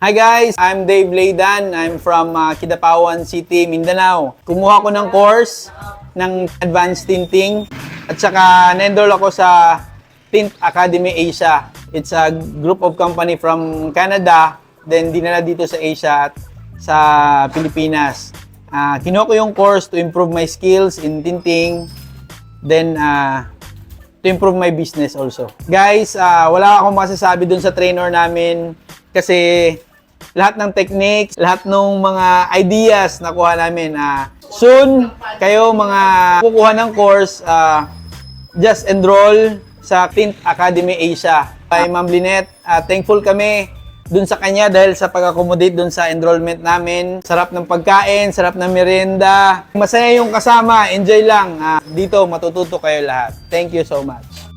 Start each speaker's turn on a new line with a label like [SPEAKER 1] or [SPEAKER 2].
[SPEAKER 1] Hi guys, I'm Dave Leidan. I'm from Kidapawan City, Mindanao. Kumuha ko ng course ng Advanced Tinting at saka na-enroll ako sa Tint Academy Asia. It's a group of company from Canada, then dinala dito sa Asia at sa Pilipinas. Kinuha ko yung course to improve my skills in tinting, then to improve my business also. Guys, wala akong masasabi dun sa trainer namin kasi lahat ng techniques, lahat ng mga ideas na kuha namin. Soon, kayo mga kukuha ng course, just enroll sa Tint Academy Asia. Kay Ma'am Lynette, thankful kami dun sa kanya dahil sa pag-accommodate dun sa enrollment namin. Sarap ng pagkain, sarap ng merienda. Masaya yung kasama, enjoy lang. Dito matututo kayo lahat. Thank you so much.